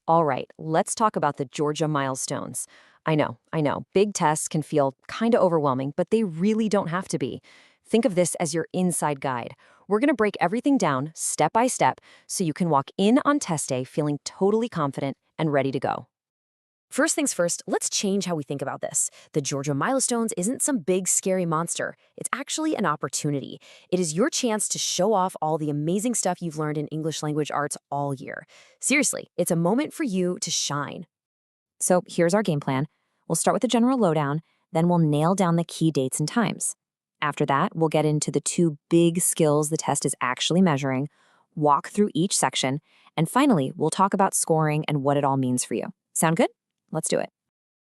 All right, let's talk about the Georgia Milestones. I know, big tests can feel kind of overwhelming, but they really don't have to be. Think of this as your inside guide. We're going to break everything down step by step so you can walk in on test day feeling totally confident and ready to go. First things first, let's change how we think about this. The Georgia Milestones isn't some big, scary monster. It's actually an opportunity. It is your chance to show off all the amazing stuff you've learned in English language arts all year. Seriously, it's a moment for you to shine. So here's our game plan. We'll start with the general lowdown, then we'll nail down the key dates and times. After that, we'll get into the two big skills the test is actually measuring, walk through each section, and finally, we'll talk about scoring and what it all means for you. Sound good? Let's do it.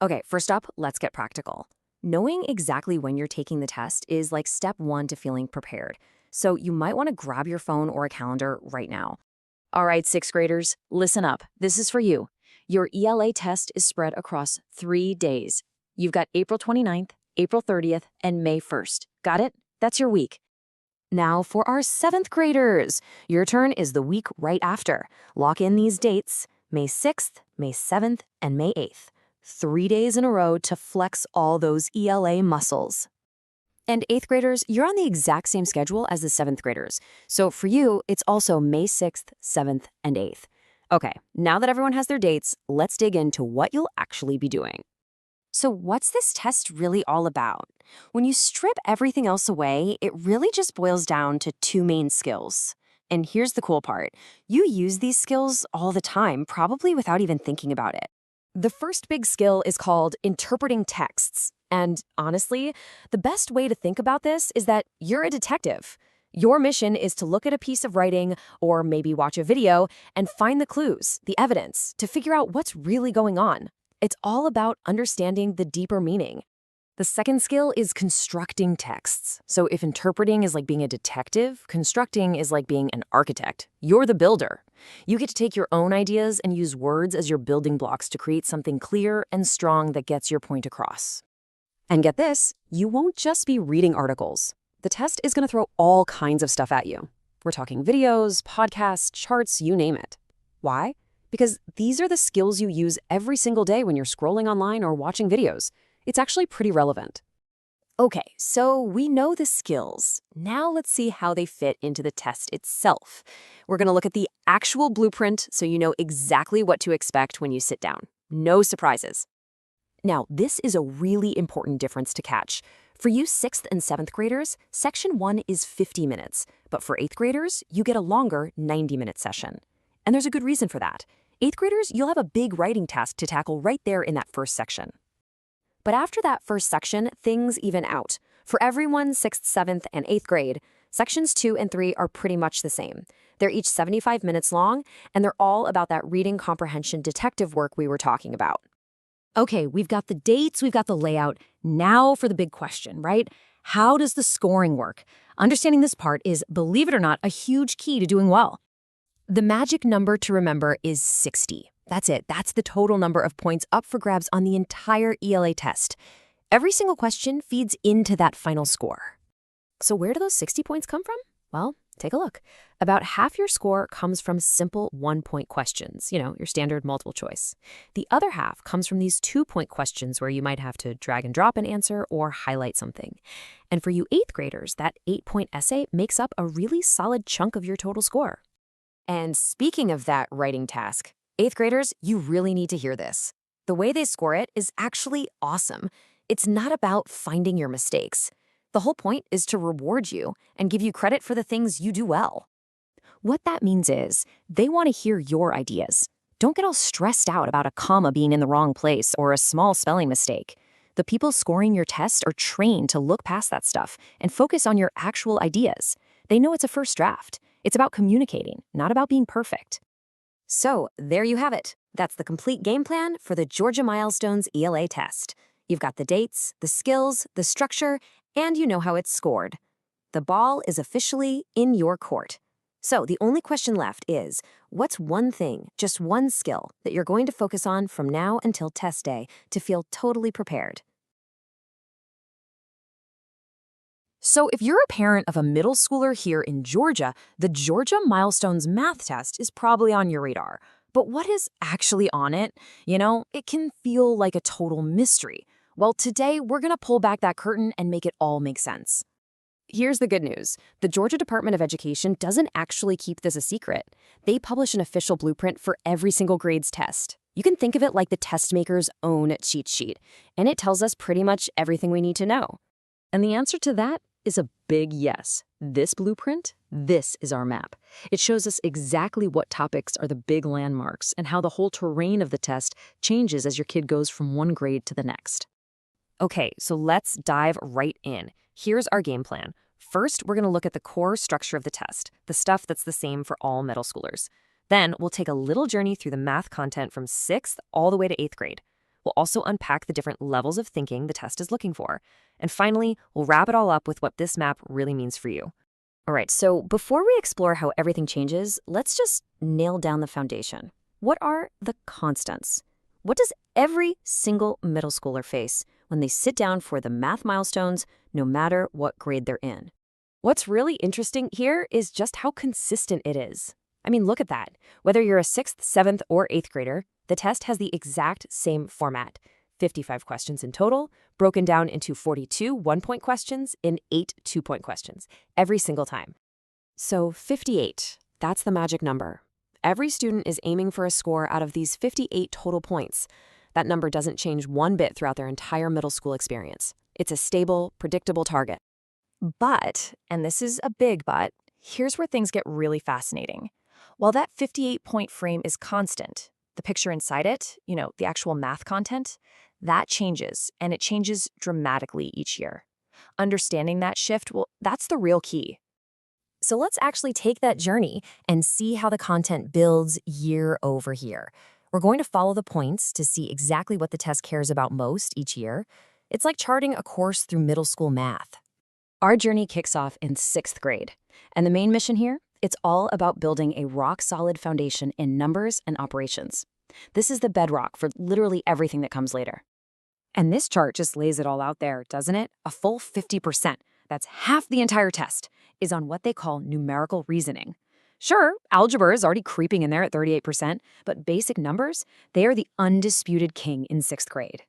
Okay, first up, let's get practical. Knowing exactly when you're taking the test is like step one to feeling prepared. So you might want to grab your phone or a calendar right now. All right, sixth graders, listen up. This is for you. Your ELA test is spread across 3 days. You've got April 29th, April 30th, and May 1st. Got it? That's your week. Now for our seventh graders. Your turn is the week right after. Lock in these dates, May 6th, May 7th, and May 8th. 3 days in a row to flex all those ELA muscles. And eighth graders, you're on the exact same schedule as the seventh graders. So for you, it's also May 6th, 7th, and 8th. Okay, now that everyone has their dates, let's dig into what you'll actually be doing. So what's this test really all about? When you strip everything else away, it really just boils down to two main skills. And here's the cool part. You use these skills all the time, probably without even thinking about it. The first big skill is called interpreting texts. And honestly, the best way to think about this is that you're a detective. Your mission is to look at a piece of writing or maybe watch a video and find the clues, the evidence, to figure out what's really going on. It's all about understanding the deeper meaning. The second skill is constructing texts. So if interpreting is like being a detective, constructing is like being an architect. You're the builder. You get to take your own ideas and use words as your building blocks to create something clear and strong that gets your point across. And get this, you won't just be reading articles. The test is going to throw all kinds of stuff at you. We're talking videos, podcasts, charts, you name it. Why? Because these are the skills you use every single day when you're scrolling online or watching videos. It's actually pretty relevant. Okay, so we know the skills. Now let's see how they fit into the test itself. We're going to look at the actual blueprint so you know exactly what to expect when you sit down. No surprises. Now, this is a really important difference to catch. For you 6th and 7th graders, Section 1 is 50 minutes, but for 8th graders, you get a longer 90-minute session. And there's a good reason for that. 8th graders, you'll have a big writing task to tackle right there in that first section. But after that first section, things even out. For everyone 6th, 7th, and 8th grade, Sections 2 and 3 are pretty much the same. They're each 75 minutes long, and they're all about that reading comprehension detective work we were talking about. Okay, we've got the dates, we've got the layout. Now for the big question, right? How does the scoring work? Understanding this part is, believe it or not, a huge key to doing well. The magic number to remember is 60. That's it. That's the total number of points up for grabs on the entire ELA test. Every single question feeds into that final score. So where do those 60 points come from? Well, take a look. About half your score comes from simple one-point questions, your standard multiple choice. The other half comes from these 2-point questions where you might have to drag and drop an answer or highlight something. And for you 8th graders, that 8-point essay makes up a really solid chunk of your total score. And speaking of that writing task, 8th graders, you really need to hear this. The way they score it is actually awesome. It's not about finding your mistakes. The whole point is to reward you and give you credit for the things you do well. What that means is they want to hear your ideas. Don't get all stressed out about a comma being in the wrong place or a small spelling mistake. The people scoring your test are trained to look past that stuff and focus on your actual ideas. They know it's a first draft. It's about communicating, not about being perfect. So there you have it. That's the complete game plan for the Georgia Milestones ELA test. You've got the dates, the skills, the structure, and you know how it's scored. The ball is officially in your court. So the only question left is, what's one thing, just one skill, that you're going to focus on from now until test day to feel totally prepared? So if you're a parent of a middle schooler here in Georgia, the Georgia Milestones math test is probably on your radar. But what is actually on it? It can feel like a total mystery. Well, today we're going to pull back that curtain and make it all make sense. Here's the good news. The Georgia Department of Education doesn't actually keep this a secret. They publish an official blueprint for every single grade's test. You can think of it like the test maker's own cheat sheet, and it tells us pretty much everything we need to know. And the answer to that is a big yes. This blueprint, this is our map. It shows us exactly what topics are the big landmarks and how the whole terrain of the test changes as your kid goes from one grade to the next. Okay, so let's dive right in. Here's our game plan. First, we're going to look at the core structure of the test, the stuff that's the same for all middle schoolers. Then, we'll take a little journey through the math content from 6th all the way to 8th grade. We'll also unpack the different levels of thinking the test is looking for. And finally, we'll wrap it all up with what this map really means for you. All right, so before we explore how everything changes, let's just nail down the foundation. What are the constants? What does every single middle schooler face when they sit down for the math milestones, no matter what grade they're in? What's really interesting here is just how consistent it is. I mean, look at that. Whether you're a 6th, 7th, or 8th grader, the test has the exact same format. 55 questions in total, broken down into 42 one-point questions and 8 two-point questions, every single time. So 58, that's the magic number. Every student is aiming for a score out of these 58 total points. That number doesn't change one bit throughout their entire middle school experience. It's a stable, predictable target. But, and this is a big but, here's where things get really fascinating. While that 58-point frame is constant, the picture inside it, the actual math content, that changes, and it changes dramatically each year. Understanding that shift, well, that's the real key. So let's actually take that journey and see how the content builds year over year. We're going to follow the points to see exactly what the test cares about most each year. It's like charting a course through middle school math. Our journey kicks off in 6th grade, and the main mission here, it's all about building a rock-solid foundation in numbers and operations. This is the bedrock for literally everything that comes later. And this chart just lays it all out there, doesn't it? A full 50%, that's half the entire test, is on what they call numerical reasoning. Sure, algebra is already creeping in there at 38%, but basic numbers, they are the undisputed king in 6th grade.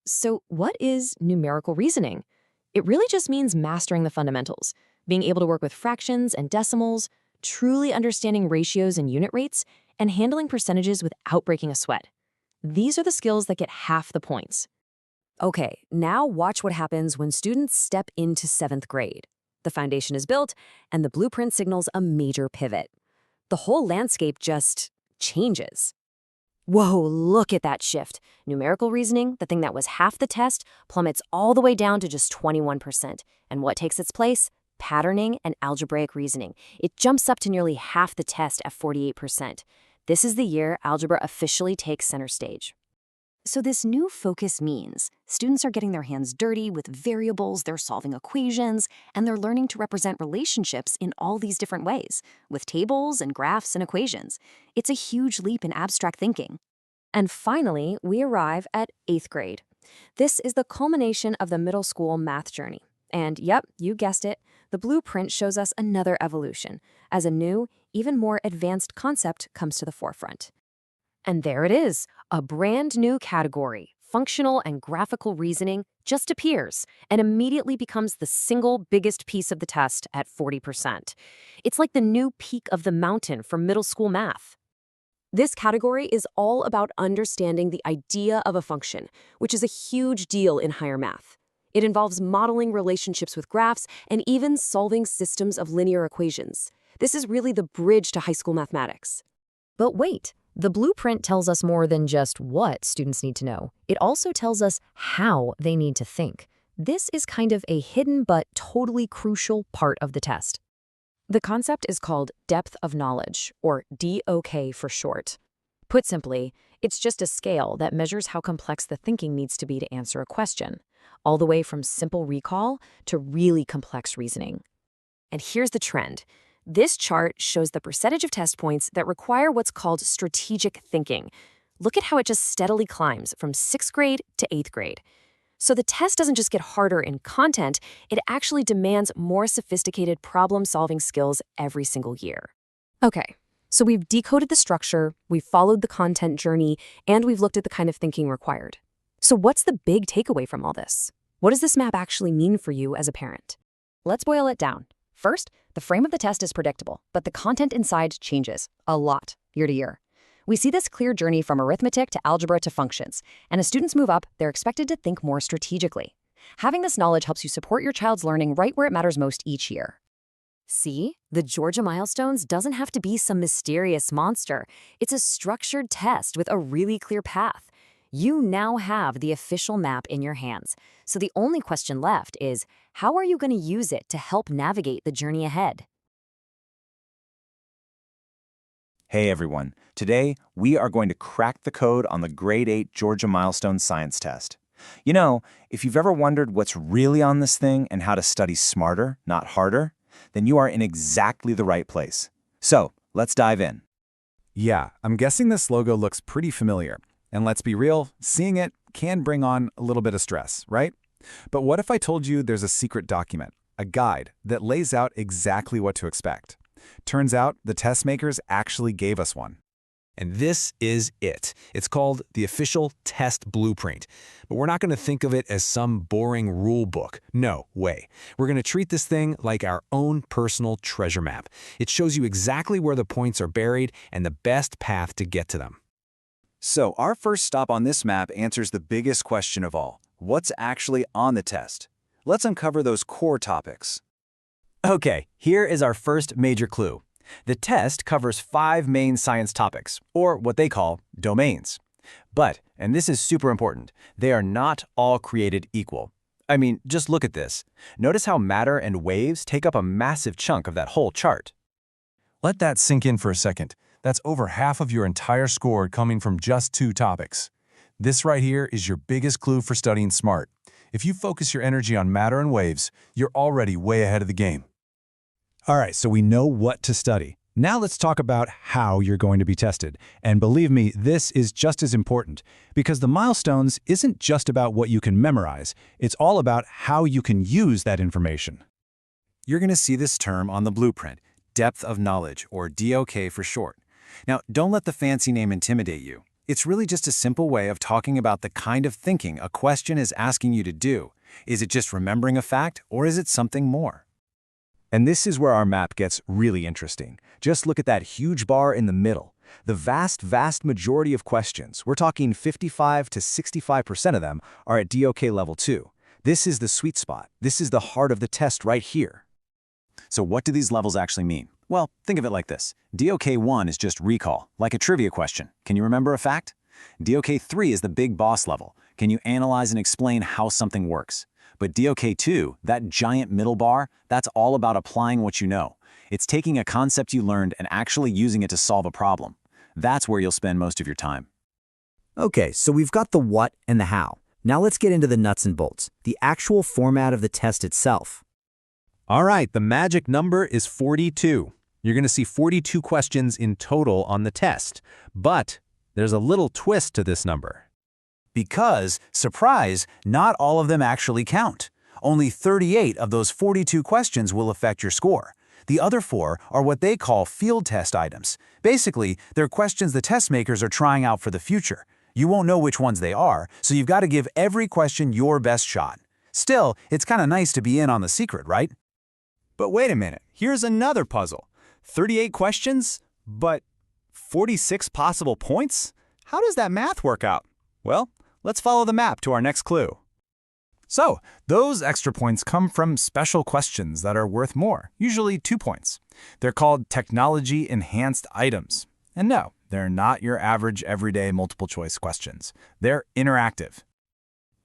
So what is numerical reasoning? It really just means mastering the fundamentals, being able to work with fractions and decimals, truly understanding ratios and unit rates, and handling percentages without breaking a sweat. These are the skills that get half the points. Okay, now watch what happens when students step into 7th grade. The foundation is built, and the blueprint signals a major pivot. The whole landscape just changes. Whoa, look at that shift. Numerical reasoning, the thing that was half the test, plummets all the way down to just 21%. And what takes its place? Patterning and algebraic reasoning. It jumps up to nearly half the test at 48%. This is the year algebra officially takes center stage. So this new focus means students are getting their hands dirty with variables, they're solving equations, and they're learning to represent relationships in all these different ways, with tables and graphs and equations. It's a huge leap in abstract thinking. And finally, we arrive at 8th grade. This is the culmination of the middle school math journey. And yep, you guessed it, the blueprint shows us another evolution, as a new, even more advanced concept comes to the forefront. And there it is, a brand new category, functional and graphical reasoning, just appears and immediately becomes the single biggest piece of the test at 40%. It's like the new peak of the mountain for middle school math. This category is all about understanding the idea of a function, which is a huge deal in higher math. It involves modeling relationships with graphs and even solving systems of linear equations. This is really the bridge to high school mathematics. But wait. The blueprint tells us more than just what students need to know. It also tells us how they need to think. This is kind of a hidden but totally crucial part of the test. The concept is called depth of knowledge, or DOK for short. Put simply, it's just a scale that measures how complex the thinking needs to be to answer a question, all the way from simple recall to really complex reasoning. And here's the trend. This chart shows the percentage of test points that require what's called strategic thinking. Look at how it just steadily climbs from 6th grade to 8th grade. So the test doesn't just get harder in content, it actually demands more sophisticated problem-solving skills every single year. Okay, So we've decoded the structure, we've followed the content journey, and we've looked at the kind of thinking required. So what's the big takeaway from all this? What does this map actually mean for you as a parent? Let's boil it down. First, the frame of the test is predictable, but the content inside changes a lot year to year. We see this clear journey from arithmetic to algebra to functions, and as students move up, they're expected to think more strategically. Having this knowledge helps you support your child's learning right where it matters most each year. See, the Georgia Milestones doesn't have to be some mysterious monster. It's a structured test with a really clear path. You now have the official map in your hands. So the only question left is, how are you going to use it to help navigate the journey ahead? Hey everyone, today we are going to crack the code on the Grade 8 Georgia Milestones Science Test. You know, if you've ever wondered what's really on this thing and how to study smarter, not harder, then you are in exactly the right place. So, let's dive in. Yeah, I'm guessing this logo looks pretty familiar. And let's be real, seeing it can bring on a little bit of stress, right? But what if I told you there's a secret document, a guide, that lays out exactly what to expect? Turns out the test makers actually gave us one. And this is it. It's called the official test blueprint. But we're not going to think of it as some boring rule book. No way. We're going to treat this thing like our own personal treasure map. It shows you exactly where the points are buried and the best path to get to them. So, our first stop on this map answers the biggest question of all. What's actually on the test? Let's uncover those core topics. Okay, here is our first major clue. The test covers 5 main science topics, or what they call domains. But, and this is super important, they are not all created equal. I mean, just look at this. Notice how matter and waves take up a massive chunk of that whole chart. Let that sink in for a second. That's over half of your entire score coming from just 2 topics. This right here is your biggest clue for studying smart. If you focus your energy on matter and waves, you're already way ahead of the game. All right, so we know what to study. Now let's talk about how you're going to be tested. And believe me, this is just as important, because the milestones isn't just about what you can memorize. It's all about how you can use that information. You're going to see this term on the blueprint, depth of knowledge, or DOK for short. Now, don't let the fancy name intimidate you. It's really just a simple way of talking about the kind of thinking a question is asking you to do. Is it just remembering a fact, or is it something more? And this is where our map gets really interesting. Just look at that huge bar in the middle. The vast majority of questions, we're talking 55 to 65% of them, are at DOK level 2. This is the sweet spot. This is the heart of the test right here. So what do these levels actually mean? Well, think of it like this. DOK 1 is just recall, like a trivia question. Can you remember a fact? DOK 3 is the big boss level. Can you analyze and explain how something works? But DOK 2, that giant middle bar, that's all about applying what you know. It's taking a concept you learned and actually using it to solve a problem. That's where you'll spend most of your time. Okay, so we've got the what and the how. Now let's get into the nuts and bolts, the actual format of the test itself. All right, the magic number is 42. You're going to see 42 questions in total on the test. But there's a little twist to this number. Because, surprise, not all of them actually count. Only 38 of those 42 questions will affect your score. The other 4 are what they call field test items. Basically, they're questions the test makers are trying out for the future. You won't know which ones they are, so you've got to give every question your best shot. Still, it's kind of nice to be in on the secret, right? But wait a minute, here's another puzzle. 38 questions, but 46 possible points? How does that math work out? Well, let's follow the map to our next clue. So, those extra points come from special questions that are worth more, usually 2 points. They're called technology-enhanced items. And no, they're not your average everyday multiple-choice questions. They're interactive.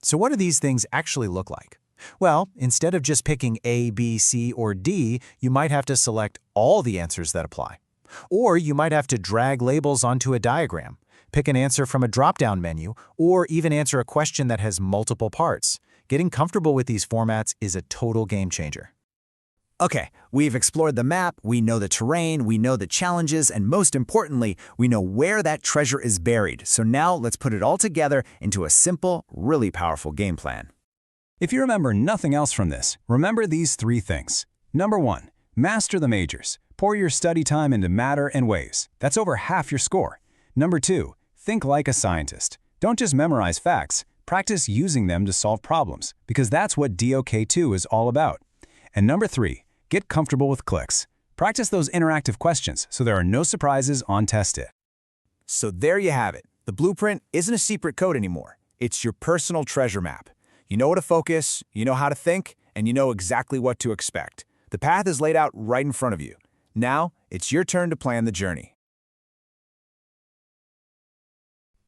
So what do these things actually look like? Well, instead of just picking A, B, C, or D, you might have to select all the answers that apply. Or you might have to drag labels onto a diagram, pick an answer from a drop-down menu, or even answer a question that has multiple parts. Getting comfortable with these formats is a total game changer. Okay, we've explored the map, we know the terrain, we know the challenges, and most importantly, we know where that treasure is buried. So now let's put it all together into a simple, really powerful game plan. If you remember nothing else from this, remember these 3 things. Number 1, master the majors. Pour your study time into matter and waves. That's over half your score. Number 2, think like a scientist. Don't just memorize facts, practice using them to solve problems, because that's what DOK2 is all about. And number 3, get comfortable with clicks. Practice those interactive questions so there are no surprises on test day. So there you have it. The blueprint isn't a secret code anymore. It's your personal treasure map. You know where to focus, you know how to think, and you know exactly what to expect. The path is laid out right in front of you. Now, it's your turn to plan the journey.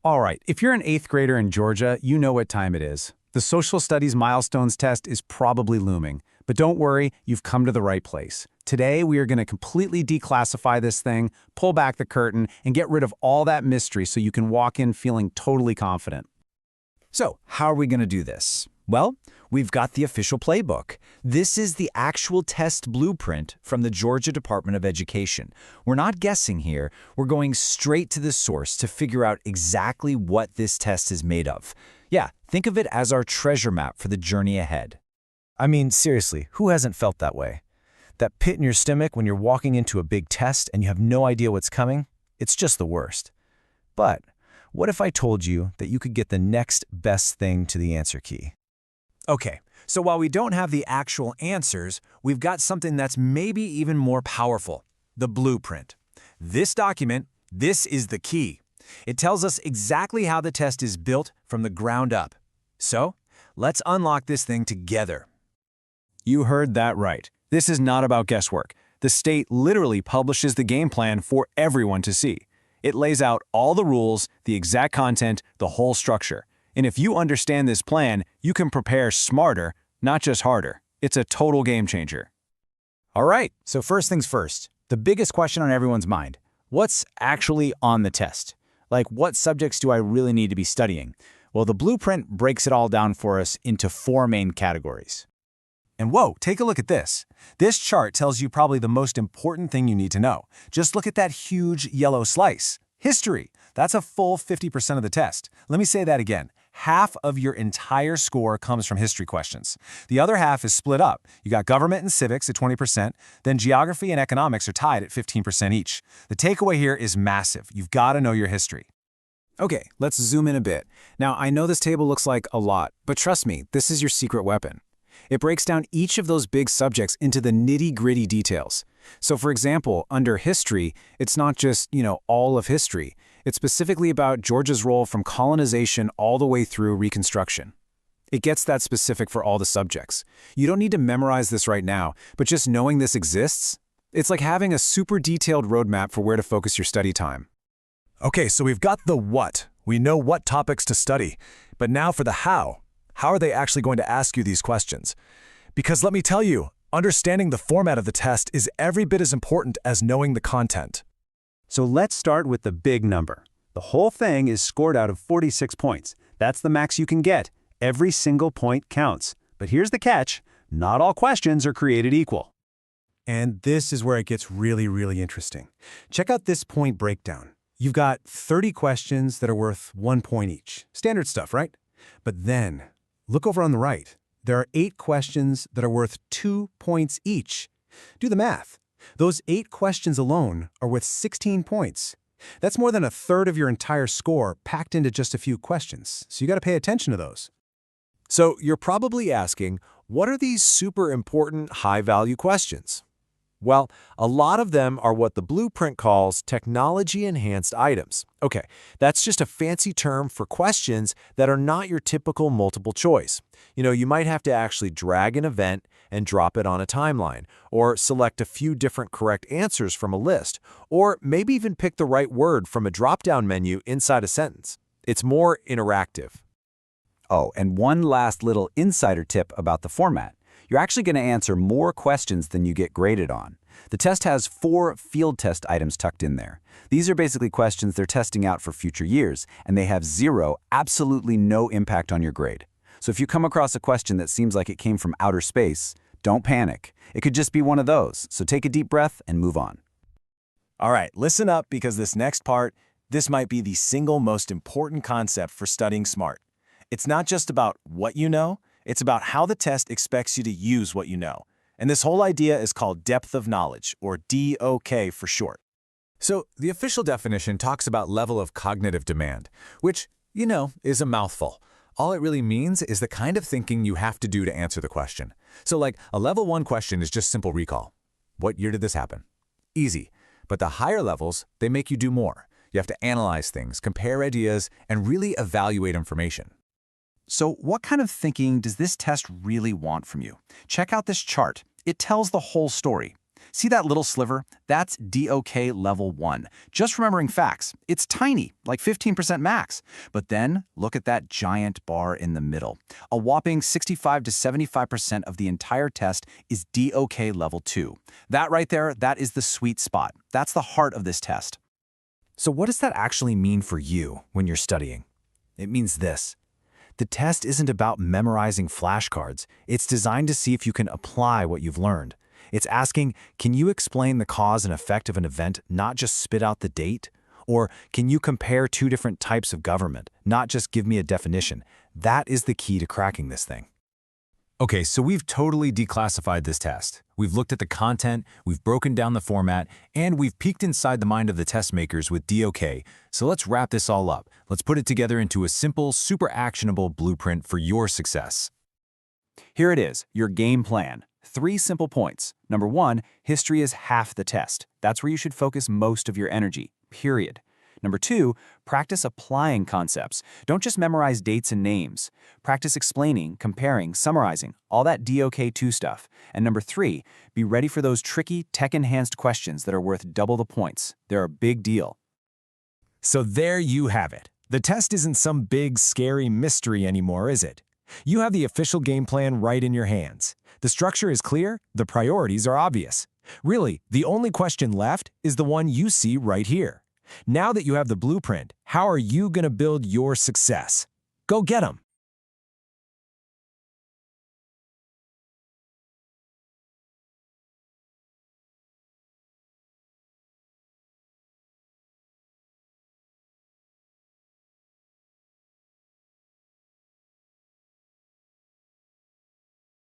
All right, if you're an 8th grader in Georgia, you know what time it is. The Social Studies Milestones test is probably looming, but don't worry, you've come to the right place. Today, we are going to completely declassify this thing, pull back the curtain, and get rid of all that mystery so you can walk in feeling totally confident. So, how are we going to do this? Well, we've got the official playbook. This is the actual test blueprint from the Georgia Department of Education. We're not guessing here. We're going straight to the source to figure out exactly what this test is made of. Yeah, think of it as our treasure map for the journey ahead. I mean, seriously, who hasn't felt that way? That pit in your stomach when you're walking into a big test and you have no idea what's coming? It's just the worst. But what if I told you that you could get the next best thing to the answer key? Okay, so while we don't have the actual answers, we've got something that's maybe even more powerful, the blueprint. This document, this is the key. It tells us exactly how the test is built from the ground up. So, let's unlock this thing together. You heard that right. This is not about guesswork. The state literally publishes the game plan for everyone to see. It lays out all the rules, the exact content, the whole structure. And if you understand this plan, you can prepare smarter, not just harder. It's a total game changer. All right, so first things first, the biggest question on everyone's mind. What's actually on the test? Like, what subjects do I really need to be studying? Well, the blueprint breaks it all down for us into 4 main categories. And whoa, take a look at this. This chart tells you probably the most important thing you need to know. Just look at that huge yellow slice. History. That's a full 50% of the test. Let me say that again. Half of your entire score comes from history questions. The other half is split up. You got government and civics at 20%, then geography and economics are tied at 15% each. The takeaway here is massive. You've got to know your history. Okay, let's zoom in a bit. Now, I know this table looks like a lot, but trust me, this is your secret weapon. It breaks down each of those big subjects into the nitty-gritty details. So for example, under history, it's not just, all of history. It's specifically about Georgia's role from colonization all the way through Reconstruction. It gets that specific for all the subjects. You don't need to memorize this right now, but just knowing this exists, it's like having a super detailed roadmap for where to focus your study time. Okay, so we've got the what. We know what topics to study. But now for the how. How are they actually going to ask you these questions? Because let me tell you, understanding the format of the test is every bit as important as knowing the content. So let's start with the big number. The whole thing is scored out of 46 points. That's the max you can get. Every single point counts. But here's the catch. Not all questions are created equal. And this is where it gets really, really interesting. Check out this point breakdown. You've got 30 questions that are worth 1 point each. Standard stuff, right? But then, look over on the right. There are 8 questions that are worth 2 points each. Do the math. Those 8 questions alone are worth 16 points. That's more than a third of your entire score packed into just a few questions, so you got to pay attention to those. So you're probably asking, what are these super important high-value questions? Well, a lot of them are what the blueprint calls technology-enhanced items. Okay, that's just a fancy term for questions that are not your typical multiple choice. You might have to actually drag an event and drop it on a timeline, or select a few different correct answers from a list, or maybe even pick the right word from a drop-down menu inside a sentence. It's more interactive. Oh, and one last little insider tip about the format. You're actually going to answer more questions than you get graded on. The test has 4 field test items tucked in there. These are basically questions they're testing out for future years, and they have absolutely no impact on your grade. So if you come across a question that seems like it came from outer space, don't panic. It could just be one of those, so take a deep breath and move on. All right, listen up because this next part, this might be the single most important concept for studying smart. It's not just about what you know, it's about how the test expects you to use what you know. And this whole idea is called depth of knowledge, or DOK for short. So the official definition talks about level of cognitive demand, which, is a mouthful. All it really means is the kind of thinking you have to do to answer the question. So like a level 1 question is just simple recall. What year did this happen? Easy. But the higher levels, they make you do more. You have to analyze things, compare ideas, and really evaluate information. So what kind of thinking does this test really want from you? Check out this chart. It tells the whole story. See that little sliver? That's DOK level 1. Just remembering facts. It's tiny, like 15% max. But then look at that giant bar in the middle. A whopping 65 to 75% of the entire test is DOK level 2. That right there, that is the sweet spot. That's the heart of this test. So what does that actually mean for you when you're studying? It means this. The test isn't about memorizing flashcards. It's designed to see if you can apply what you've learned. It's asking, can you explain the cause and effect of an event, not just spit out the date? Or can you compare two different types of government, not just give me a definition? That is the key to cracking this thing. Okay, so we've totally declassified this test. We've looked at the content, we've broken down the format, and we've peeked inside the mind of the test makers with DOK. So let's wrap this all up. Let's put it together into a simple, super actionable blueprint for your success. Here it is, your game plan. 3 simple points. Number 1, history is half the test. That's where you should focus most of your energy, period. Number 2, practice applying concepts. Don't just memorize dates and names. Practice explaining, comparing, summarizing, all that DOK2 stuff. And number 3, be ready for those tricky, tech-enhanced questions that are worth double the points. They're a big deal. So there you have it. The test isn't some big, scary mystery anymore, is it? You have the official game plan right in your hands. The structure is clear, the priorities are obvious. Really, the only question left is the one you see right here. Now that you have the blueprint, how are you going to build your success? Go get 'em!